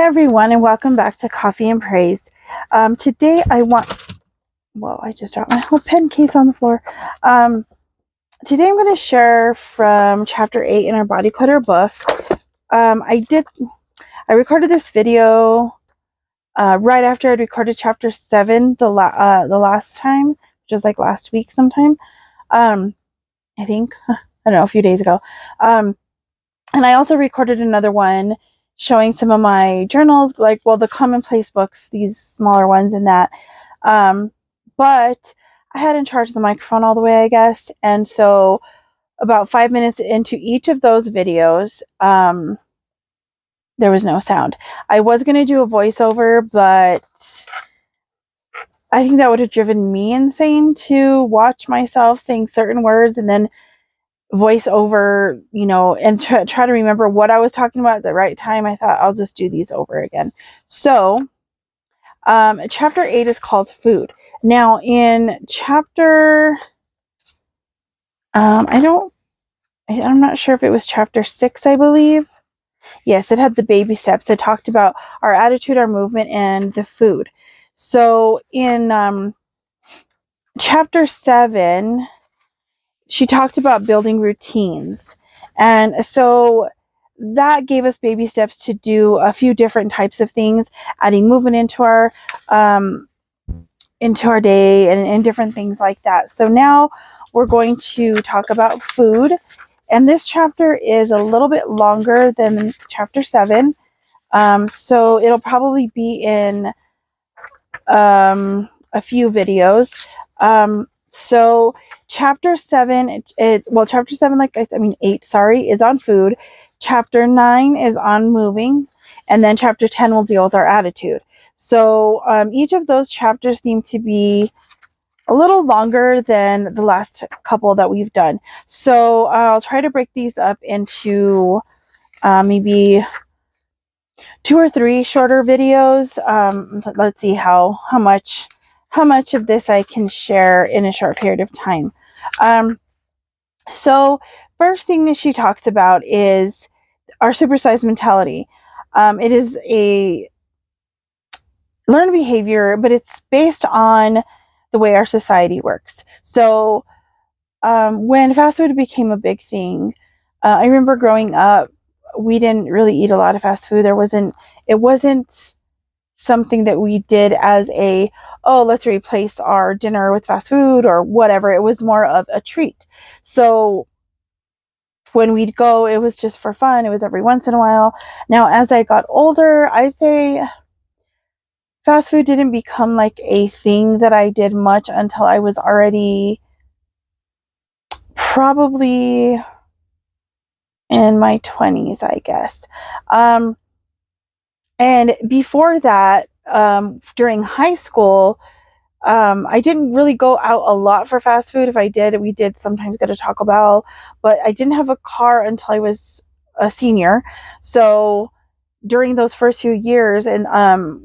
Everyone, and welcome back to Coffee and Praise. Today I just dropped my whole pen case on the floor. Today I'm going to share from chapter 8 in our Body Clutter book. I recorded this video right after I'd recorded chapter 7 the last time, which was like last week sometime. I think, I don't know, a few days ago. And I also recorded another one showing some of my journals, the commonplace books, these smaller ones and that. But I hadn't charged the microphone all the way, I guess. And so about 5 minutes into each of those videos, there was no sound. I was going to do a voiceover, but I think that would have driven me insane to watch myself saying certain words and then voice over, and try to remember what I was talking about at the right time. I thought I'll just do these over again. So, chapter 8 is called Food. Now, in chapter, I'm not sure if it was chapter 6, I believe. Yes, it had the baby steps. It talked about our attitude, our movement, and the food. So, in chapter 7, she talked about building routines. And so that gave us baby steps to do a few different types of things, adding movement into our day and different things like that. So now we're going to talk about food. And this chapter is a little bit longer than chapter 7. So it'll probably be in a few videos. So chapter 7, chapter 7, 8, is on food. Chapter 9 is on moving. And then chapter 10 will deal with our attitude. So each of those chapters seem to be a little longer than the last couple that we've done. So I'll try to break these up into maybe 2 or 3 shorter videos. Let's see how much of this I can share in a short period of time. So first thing that she talks about is our supersized mentality. It is a learned behavior, but it's based on the way our society works. So when fast food became a big thing, I remember growing up, we didn't really eat a lot of fast food. It wasn't something that we did as let's replace our dinner with fast food or whatever. It was more of a treat. So when we'd go, it was just for fun. It was every once in a while. Now, as I got older, I'd say fast food didn't become like a thing that I did much until I was already probably in my 20s, I guess. And before that, during high school, I didn't really go out a lot for fast food. If I did, we did sometimes go to Taco Bell, but I didn't have a car until I was a senior. So during those first few years, and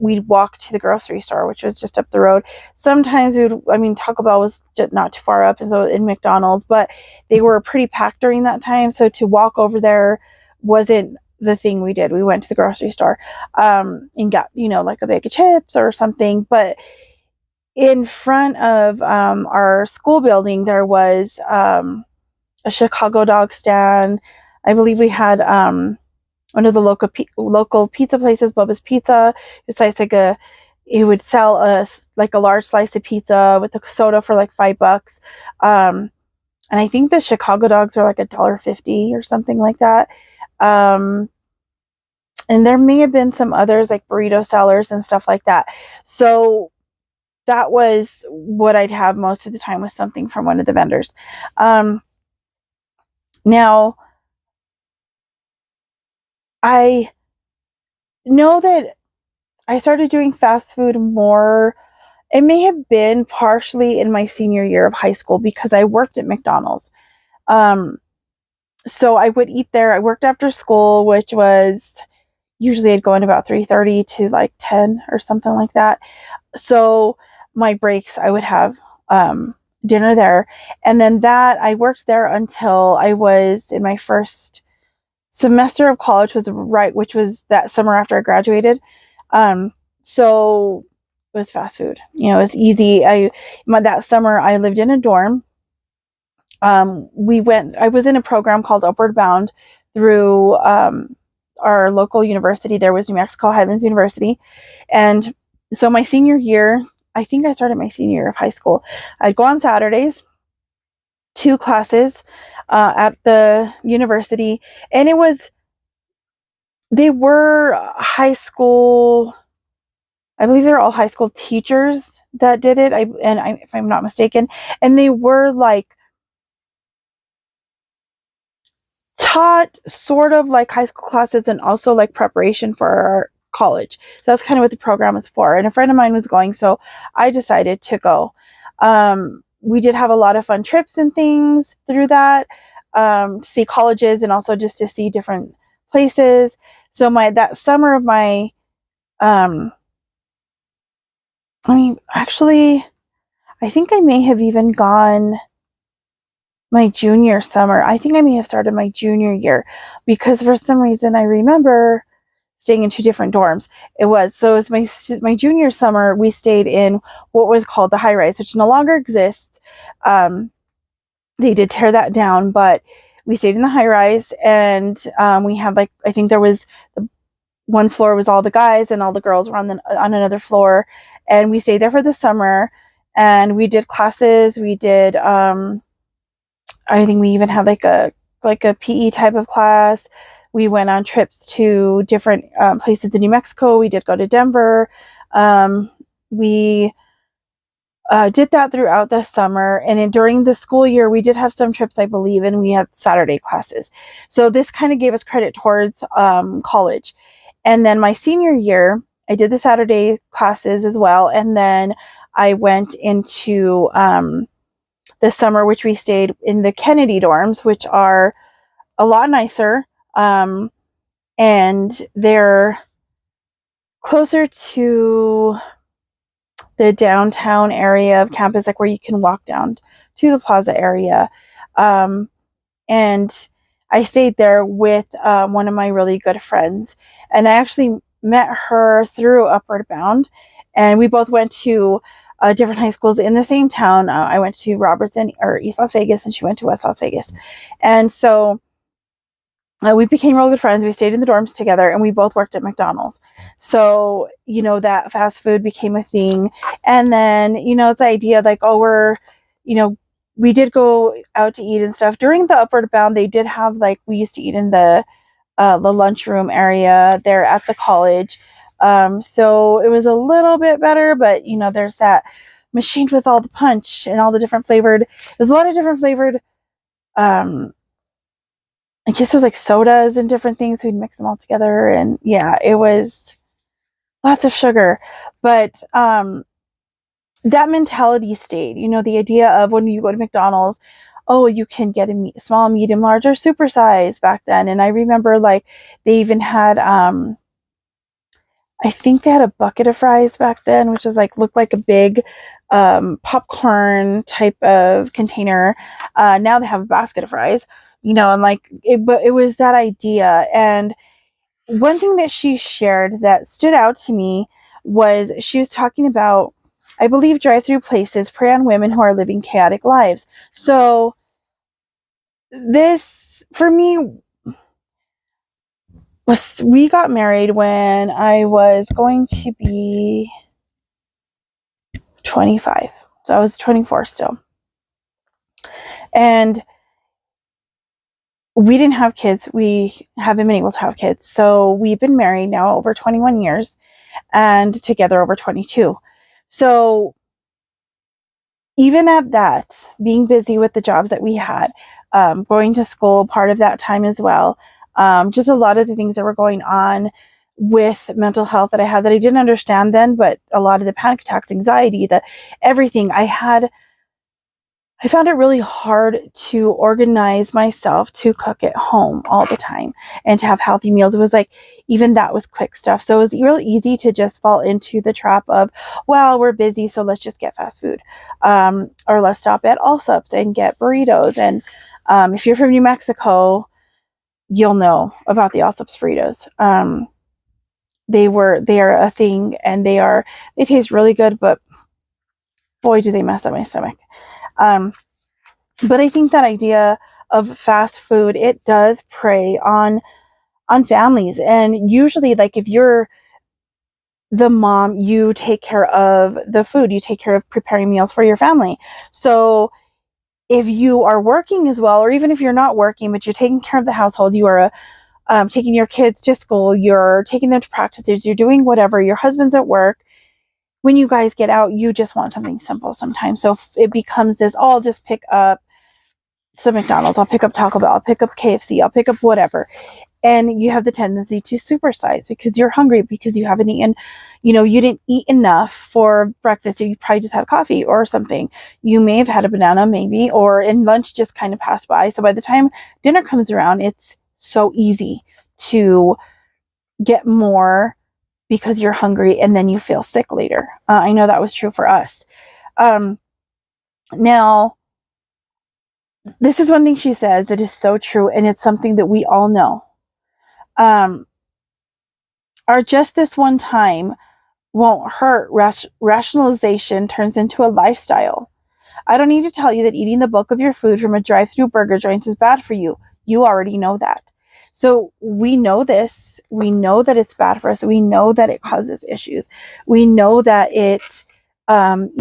we'd walk to the grocery store, which was just up the road. Sometimes Taco Bell was just not too far up, and so in McDonald's, but they were pretty packed during that time. So to walk over there wasn't the thing we did. We went to the grocery store and got, like a bag of chips or something. But in front of our school building, there was a Chicago dog stand. I believe we had one of the local pizza places, Bubba's Pizza. It would sell us like a large slice of pizza with a soda for like $5. And I think the Chicago dogs were like $1.50 or something like that. And there may have been some others like burrito sellers and stuff like that. So that was what I'd have most of the time, was something from one of the vendors. Now, I know that I started doing fast food more. It may have been partially in my senior year of high school because I worked at McDonald's. So I would eat there. I worked after school, which was usually I'd go in about 3:30 to like 10 or something like that. So my breaks, I would have dinner there. And then I worked there until I was in my first semester of college was which was that summer after I graduated. So it was fast food. You know, it was easy. That summer I lived in a dorm. I was in a program called Upward Bound through our local university. There was New Mexico Highlands University. And so my senior year, I think I started my senior year of high school. I'd go on Saturdays, 2 classes at the university. And they were high school, I believe they're all high school teachers that did it. If I'm not mistaken. And they were like, taught sort of like high school classes and also like preparation for college. So that's kind of what the program was for. And a friend of mine was going, so I decided to go. We did have a lot of fun trips and things through that, to see colleges and also just to see different places. So that summer of my, actually, I think I may have even gone my junior summer. I think I may have started my junior year because for some reason I remember staying in 2 different dorms. It was my junior summer. We stayed in what was called the high rise, which no longer exists. They did tear that down, but we stayed in the high rise, and we had I think there was one floor was all the guys and all the girls were on another floor, and we stayed there for the summer, and we did classes. We did I think we even had like a PE type of class. We went on trips to different places in New Mexico. We did go to Denver. We did that throughout the summer. And during the school year, we did have some trips, I believe, and we had Saturday classes. So this kind of gave us credit towards college. And then my senior year, I did the Saturday classes as well. And then I went into this summer, which we stayed in the Kennedy dorms, which are a lot nicer, and they're closer to the downtown area of campus, like where you can walk down to the plaza area. And I stayed there with one of my really good friends, and I actually met her through Upward Bound, and we both went to different high schools in the same town. I went to Robertson or East Las Vegas, and she went to West Las Vegas. And so we became real good friends. We stayed in the dorms together, and we both worked at McDonald's. So, you know, that fast food became a thing. And then, you know, it's the idea like, we did go out to eat and stuff. During the Upward Bound, they did have we used to eat in the lunchroom area there at the college. So it was a little bit better, but you know, there's that machine with all the punch and all the different there's a lot of different flavored, I guess it was like sodas and different things. We'd mix them all together, and yeah, it was lots of sugar. But that mentality stayed. You know, the idea of when you go to McDonald's, oh, you can get a small, medium, large, or super size back then. And I remember they even had I think they had a bucket of fries back then, which is looked like a big popcorn type of container. Now they have a basket of fries, you know, and but it was that idea. And one thing that she shared that stood out to me was she was talking about, I believe, drive-through places prey on women who are living chaotic lives. So this, for me, we got married when I was going to be 25. So I was 24 still. And we didn't have kids. We haven't been able to have kids. So we've been married now over 21 years and together over 22. So even at that, being busy with the jobs that we had, going to school part of that time as well, just a lot of the things that were going on with mental health that I had that I didn't understand then, but a lot of the panic attacks, anxiety, everything I found it really hard to organize myself to cook at home all the time and to have healthy meals. It was even that was quick stuff. So it was real easy to just fall into the trap of, well, we're busy, so let's just get fast food. Or let's stop at Allsup's and get burritos. And if you're from New Mexico, you'll know about the Allsup's burritos. They are a thing, and they taste really good, but boy, do they mess up my stomach. But I think that idea of fast food, it does prey on families. And usually, like, if you're the mom, you take care of the food, you take care of preparing meals for your family. So if you are working as well, or even if you're not working, but you're taking care of the household, you are taking your kids to school, you're taking them to practices, you're doing whatever, your husband's at work. When you guys get out, you just want something simple sometimes. So it becomes this, oh, I'll just pick up some McDonald's, I'll pick up Taco Bell, I'll pick up KFC, I'll pick up whatever. And you have the tendency to supersize because you're hungry, because you haven't eaten, you didn't eat enough for breakfast. You probably just had coffee or something. You may have had a banana, maybe, or in lunch just kind of passed by. So by the time dinner comes around, it's so easy to get more because you're hungry, and then you feel sick later. I know that was true for us. Now, this is one thing she says that is so true, and it's something that we all know. Our just this one time won't hurt rationalization turns into a lifestyle. I don't need to tell you that eating the bulk of your food from a drive-through burger joint is bad for you. You already know that. So we know this. We know that it's bad for us. We know that it causes issues. We know that it,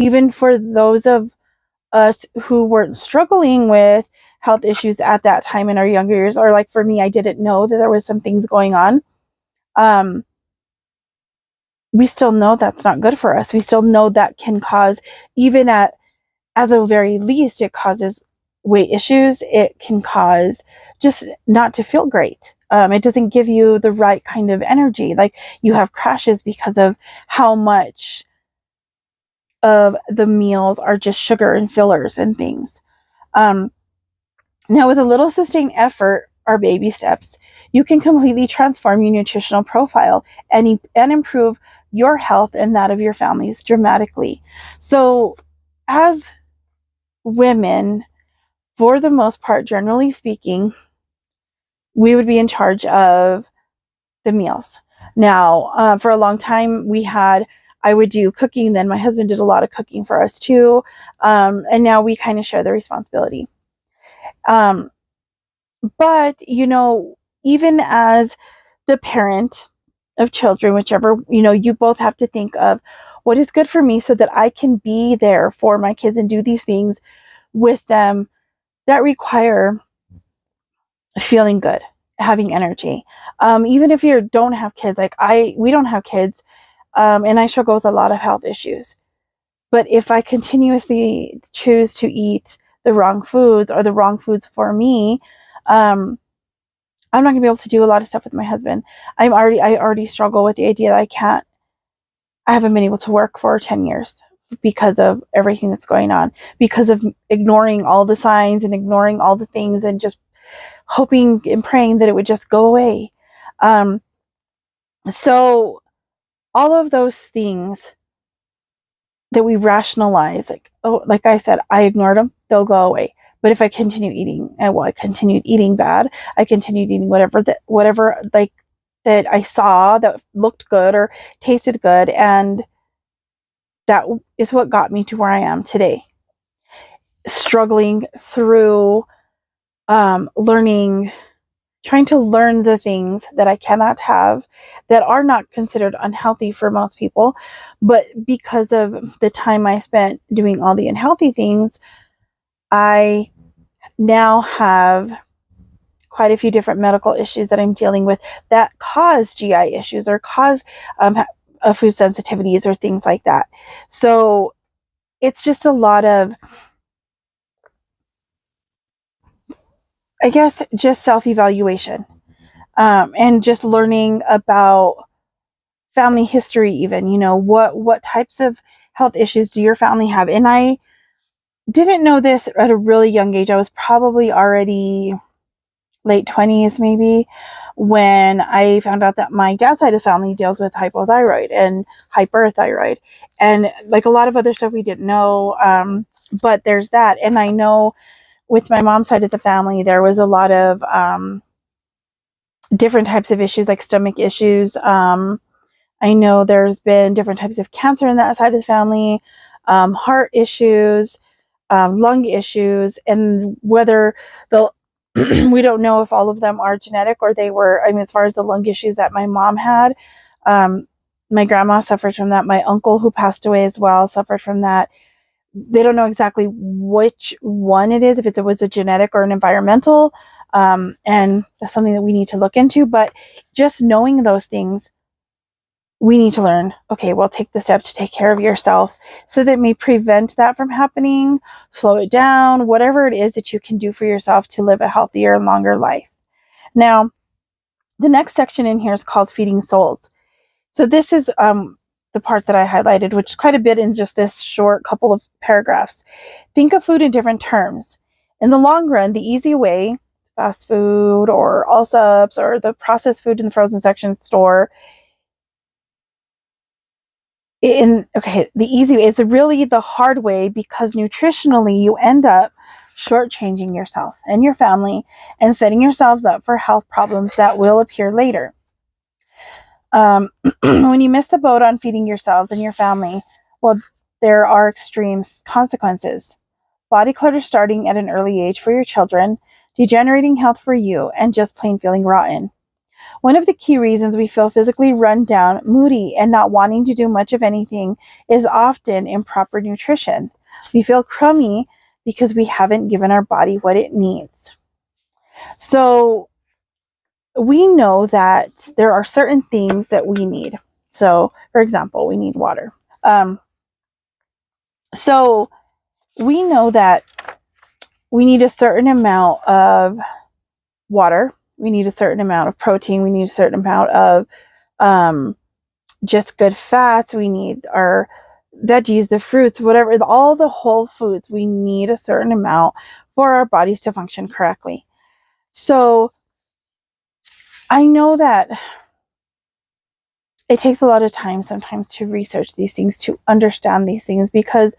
even for those of us who weren't struggling with health issues at that time in our younger years, or like for me, I didn't know that there was some things going on. We still know that's not good for us. We still know that can cause, even at the very least, it causes weight issues. It can cause just not to feel great. It doesn't give you the right kind of energy. Like, you have crashes because of how much of the meals are just sugar and fillers and things. Now, with a little sustained effort or baby steps, you can completely transform your nutritional profile and improve your health and that of your families dramatically. So, as women, for the most part, generally speaking, we would be in charge of the meals. Now, for a long time, I would do cooking, then my husband did a lot of cooking for us too, and now we kind of share the responsibility. But, even as the parent of children, whichever, you both have to think of what is good for me so that I can be there for my kids and do these things with them that require feeling good, having energy. Even if you don't have kids, like we don't have kids, and I struggle with a lot of health issues. But if I continuously choose to eat the wrong foods, or the wrong foods for me, I'm not gonna be able to do a lot of stuff with my husband. I already struggle with the idea that I haven't been able to work for 10 years because of everything that's going on, because of ignoring all the signs and ignoring all the things and just hoping and praying that it would just go away. So all of those things that we rationalize, like I said, I ignored them, they'll go away. But if I continue eating, I continued eating bad. I continued eating whatever like that I saw that looked good or tasted good, and that is what got me to where I am today. Struggling through trying to learn the things that I cannot have, that are not considered unhealthy for most people, but because of the time I spent doing all the unhealthy things, I now have quite a few different medical issues that I'm dealing with that cause GI issues, or cause food sensitivities or things like that. So it's just a lot of, I guess, just self-evaluation, and just learning about family history, even, what types of health issues do your family have? And I didn't know this at a really young age. I was probably already late 20s, maybe, when I found out that my dad's side of the family deals with hypothyroid and hyperthyroid, and like a lot of other stuff we didn't know. But there's that. And I know with my mom's side of the family, there was a lot of different types of issues like stomach issues. I know there's been different types of cancer in that side of the family, heart issues, lung issues, and whether the we don't know if all of them are genetic or they were. I mean, as far as the lung issues that my mom had, my grandma suffered from that. My uncle, who passed away as well, suffered from that. They don't know exactly which one it is, if it was a genetic or an environmental, and that's something that we need to look into. But just knowing those things, we need to learn, okay, well, take the steps to take care of yourself so that may prevent that from happening, slow it down, whatever it is that you can do for yourself to live a healthier and longer life. Now, the next section in here is called Feeding Souls. So this is the part that I highlighted, which is quite a bit in just this short couple of paragraphs. Think of food in different terms. In the long run, the easy way, fast food or all subs or the processed food in the frozen section store, the easy way is really the hard way, because nutritionally you end up shortchanging yourself and your family and setting yourselves up for health problems that will appear later. When you miss the boat on feeding yourselves and your family, well, there are extreme consequences. Body clutter starting at an early age for your children, degenerating health for you, and just plain feeling rotten. One of the key reasons we feel physically run down, moody, and not wanting to do much of anything is often improper nutrition. We feel crummy because we haven't given our body what it needs. So we know that there are certain things that we need. So, for example, we need water. So we know that we need a certain amount of water. We need a certain amount of protein. We need a certain amount of just good fats. We need our veggies, the fruits, whatever, all the whole foods. We need a certain amount for our bodies to function correctly. So I know that it takes a lot of time sometimes to research these things, to understand these things, because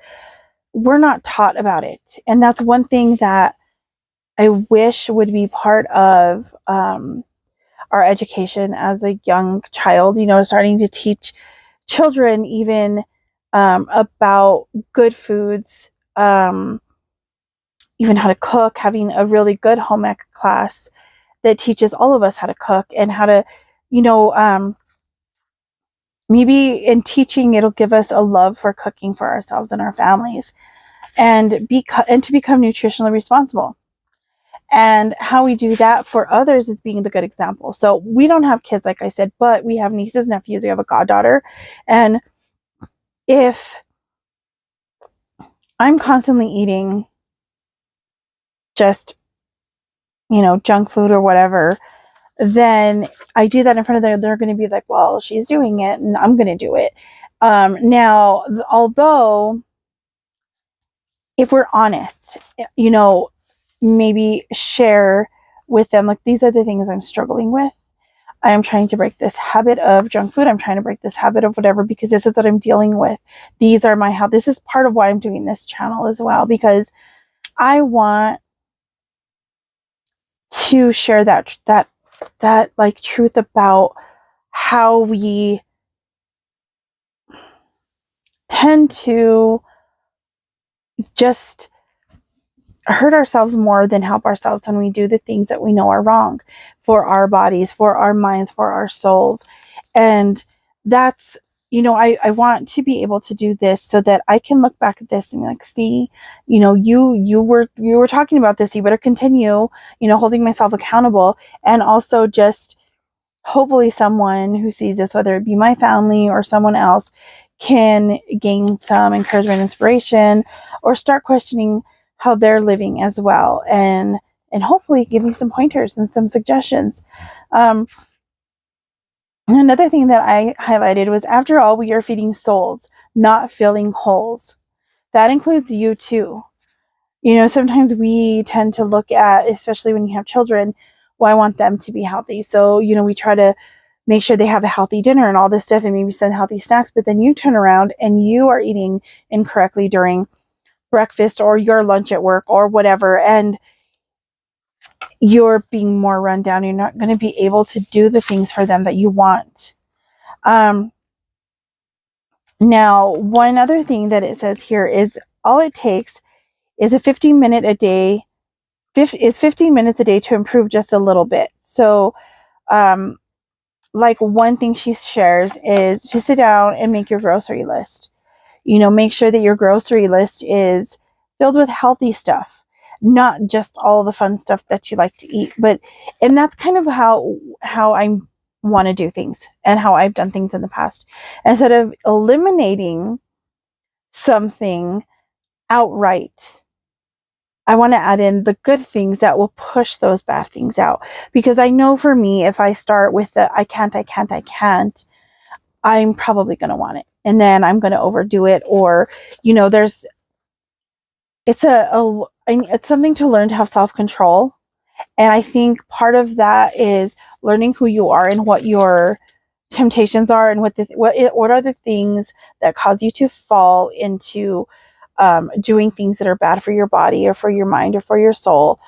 we're not taught about it. And that's one thing that I wish would be part of our education as a young child, starting to teach children even about good foods, even how to cook, having a really good home ec class that teaches all of us how to cook and how to, maybe in teaching, it'll give us a love for cooking for ourselves and our families, and to become nutritionally responsible. And how we do that for others is being the good example. So we don't have kids, like I said, but we have nieces, nephews, we have a goddaughter. And if I'm constantly eating just, junk food or whatever, then I do that in front of them, they're going to be like, well, she's doing it and I'm going to do it. Now, although if we're honest, maybe share with them, like, these are the things I'm struggling with. I am trying to break this habit of junk food. I'm trying to break this habit of whatever, because this is what I'm dealing with. These are my health. This is part of why I'm doing this channel as well, because I want to share that like truth about how we tend to just hurt ourselves more than help ourselves when we do the things that we know are wrong for our bodies, for our minds, for our souls. And that's, I want to be able to do this so that I can look back at this and like, see, you were talking about this, you better continue, holding myself accountable. And also just hopefully someone who sees this, whether it be my family or someone else, can gain some encouragement, inspiration, or start questioning how they're living as well, and hopefully give me some pointers and some suggestions. Another thing that I highlighted was, after all, we are feeding souls, not filling holes. That includes you too. Sometimes we tend to look at, especially when you have children, well, I want them to be healthy. So, we try to make sure they have a healthy dinner and all this stuff, and maybe send healthy snacks, but then you turn around and you are eating incorrectly during breakfast or your lunch at work or whatever. And you're being more run down. You're not going to be able to do the things for them that you want. Now, one other thing that it says here is all it takes is a 15 minutes a day to improve just a little bit. So, like one thing she shares is to sit down and make your grocery list. Make sure that your grocery list is filled with healthy stuff, not just all the fun stuff that you like to eat. And that's kind of how I want to do things and how I've done things in the past. Instead of eliminating something outright, I want to add in the good things that will push those bad things out. Because I know for me, if I start with the I can't, I'm probably going to want it. And then I'm going to overdo it. Or, it's something to learn to have self-control. And I think part of that is learning who you are and what your temptations are, and what are the things that cause you to fall into doing things that are bad for your body or for your mind or for your soul,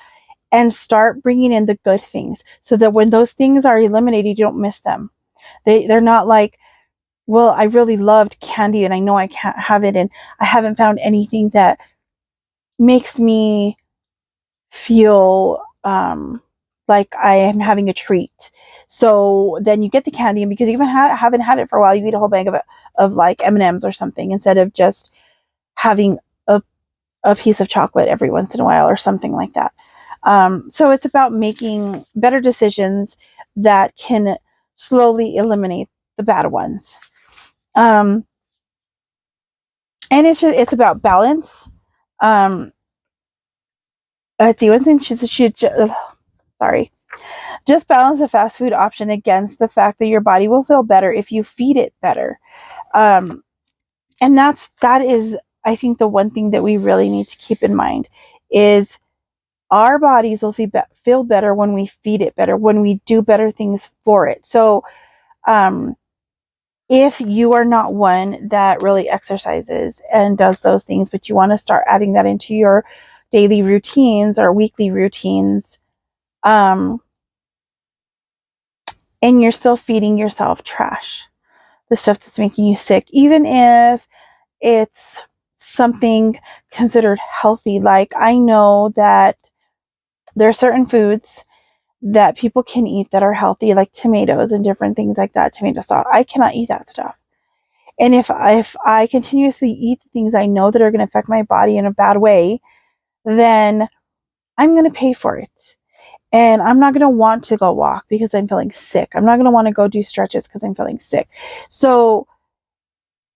and start bringing in the good things so that when those things are eliminated, you don't miss them. They're not like, well, I really loved candy and I know I can't have it, and I haven't found anything that makes me feel like I am having a treat. So then you get the candy, and because you haven't had it for a while, you eat a whole bag of like M&Ms or something, instead of just having a piece of chocolate every once in a while or something like that. So it's about making better decisions that can slowly eliminate the bad ones. And it's about balance. Let's see, one thing sorry. Just balance the fast food option against the fact that your body will feel better if you feed it better. And that is, I think, the one thing that we really need to keep in mind is our bodies will feel better when we feed it better, when we do better things for it. So, if you are not one that really exercises and does those things, but you want to start adding that into your daily routines or weekly routines, and you're still feeding yourself trash, the stuff that's making you sick, even if it's something considered healthy. Like, I know that there are certain foods that people can eat that are healthy, like tomatoes and different things like that, tomato sauce. I cannot eat that stuff. And if I continuously eat the things I know that are going to affect my body in a bad way, then I'm going to pay for it. And I'm not going to want to go walk because I'm feeling sick. I'm not going to want to go do stretches because I'm feeling sick. So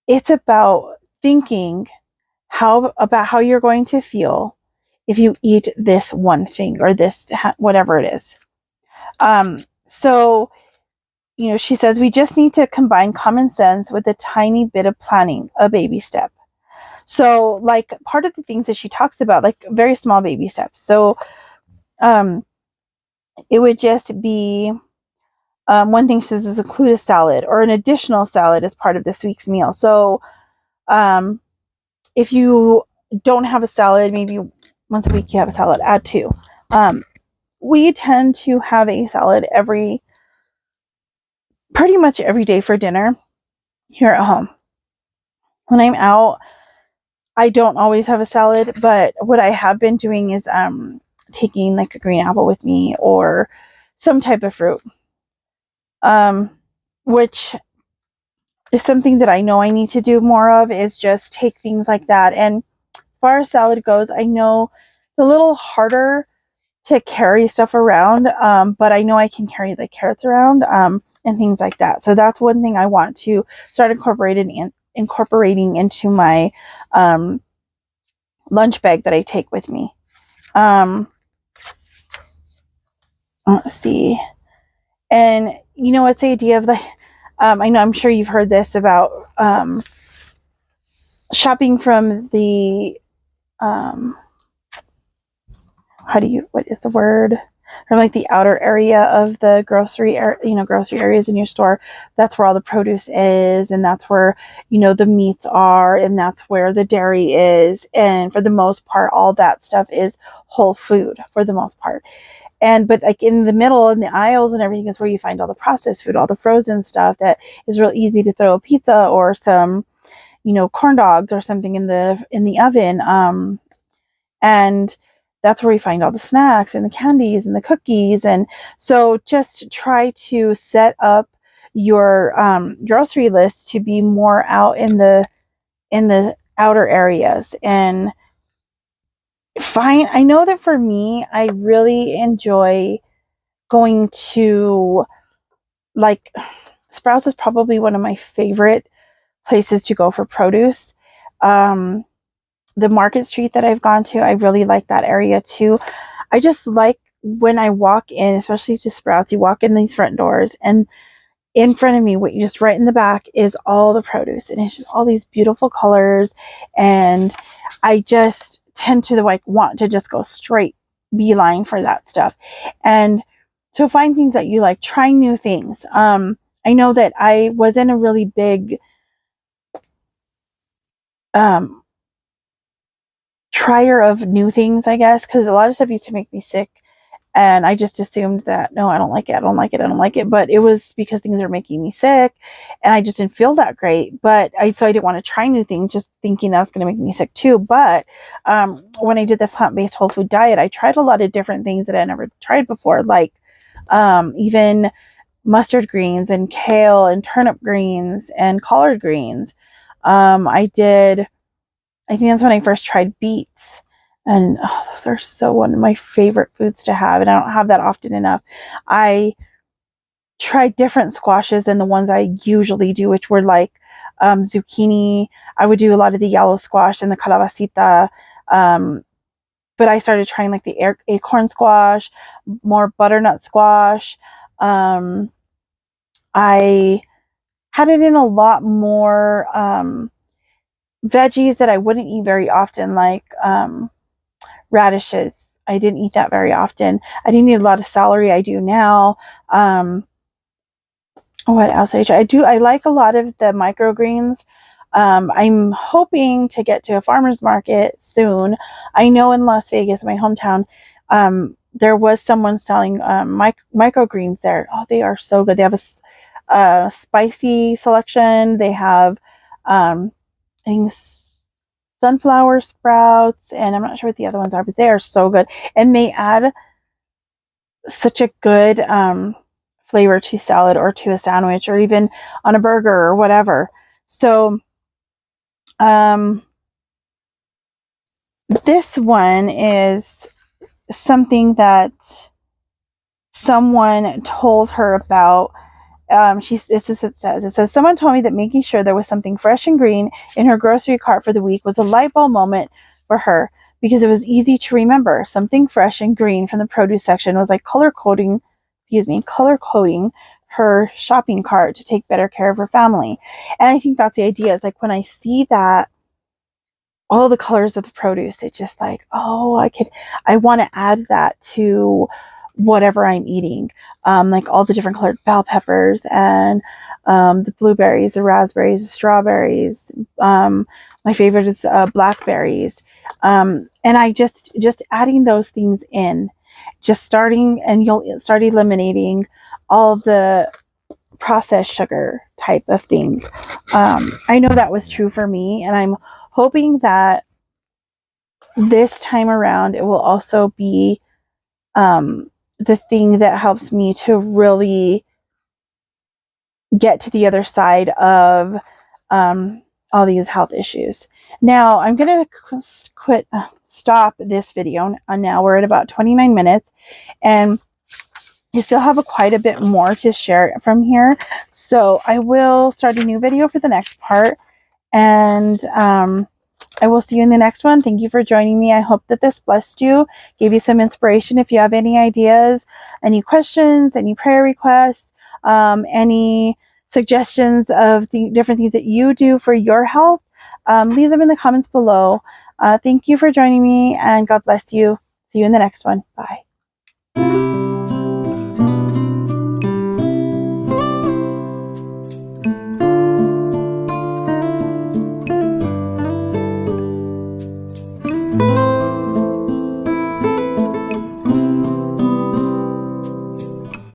it's about thinking about how you're going to feel if you eat this one thing or this, whatever it is. So, she says we just need to combine common sense with a tiny bit of planning, a baby step. So, like, part of the things that she talks about, like very small baby steps. So, it would just be, one thing she says is include a salad or an additional salad as part of this week's meal. So, if you don't have a salad, maybe once a week you have a salad, add two. We tend to have a salad pretty much every day for dinner here at home. When I'm out, I don't always have a salad, but what I have been doing is taking like a green apple with me or some type of fruit, which is something that I know I need to do more of, is just take things like that. And as far as salad goes, I know it's a little harder to carry stuff around, but I know I can carry the carrots around and things like that. So that's one thing I want to start incorporating into my lunch bag that I take with me. Let's see. And it's the idea of I'm sure you've heard this about shopping from the what is the word? From like the outer area of the grocery areas in your store. That's where all the produce is, and that's where, the meats are, and that's where the dairy is. And for the most part, all that stuff is whole food for the most part. but like in the middle, in the aisles and everything, is where you find all the processed food, all the frozen stuff that is real easy to throw a pizza or some, corn dogs or something in the oven. And that's where we find all the snacks and the candies and the cookies. And so just try to set up your grocery list to be more out in the outer areas. And I know that for me, I really enjoy going to, like, Sprouts is probably one of my favorite places to go for produce. The Market Street that I've gone to, I really like that area too. I just like when I walk in, especially to Sprouts, you walk in these front doors, and in front of me, just right in the back, is all the produce, and it's just all these beautiful colors. And I just tend to want to just go straight beeline for that stuff. And so find things that you like, try new things. I know that I was in a really big trier of new things, I guess, because a lot of stuff used to make me sick, and I just assumed that, no, I don't like it, I don't like it, I don't like it. But it was because things are making me sick, and I just didn't feel that great. But so I didn't want to try new things, just thinking that's going to make me sick too. But when I did the plant-based whole food diet, I tried a lot of different things that I never tried before, like even mustard greens and kale and turnip greens and collard greens. I think that's when I first tried beets. And those are so one of my favorite foods to have. And I don't have that often enough. I tried different squashes than the ones I usually do, which were like zucchini. I would do a lot of the yellow squash and the calabacita. But I started trying like the acorn squash, more butternut squash. I had it in a lot more veggies that I wouldn't eat very often, like radishes. I didn't eat that very often. I didn't eat a lot of celery. I do now. What else I try? I like a lot of the microgreens. I'm hoping to get to a farmer's market soon. I know in Las Vegas, my hometown, there was someone selling microgreens there. Oh, they are so good. They have a spicy selection. They have sunflower sprouts, and I'm not sure what the other ones are, but they are so good, and they add such a good flavor to salad or to a sandwich or even on a burger or whatever. So this one is something that someone told her about. This is what it says, someone told me that making sure there was something fresh and green in her grocery cart for the week was a light bulb moment for her, because it was easy to remember. Something fresh and green from the produce section was like color coding her shopping cart to take better care of her family. And I think that's the idea. It's like when I see that, all the colors of the produce, it's just like, oh, I want to add that to whatever I'm eating. Like all the different colored bell peppers and the blueberries, the raspberries, the strawberries. My favorite is blackberries. And I just adding those things in, and you'll start eliminating all the processed sugar type of things. I know that was true for me, and I'm hoping that this time around it will also be the thing that helps me to really get to the other side of all these health issues. Now I'm going to stop this video. Now we're at about 29 minutes, and I still have quite a bit more to share from here. So I will start a new video for the next part, and I will see you in the next one. Thank you for joining me. I hope that this blessed you, gave you some inspiration. If you have any ideas, any questions, any prayer requests, any suggestions of the different things that you do for your health, leave them in the comments below. Thank you for joining me, and God bless you. See you in the next one. Bye.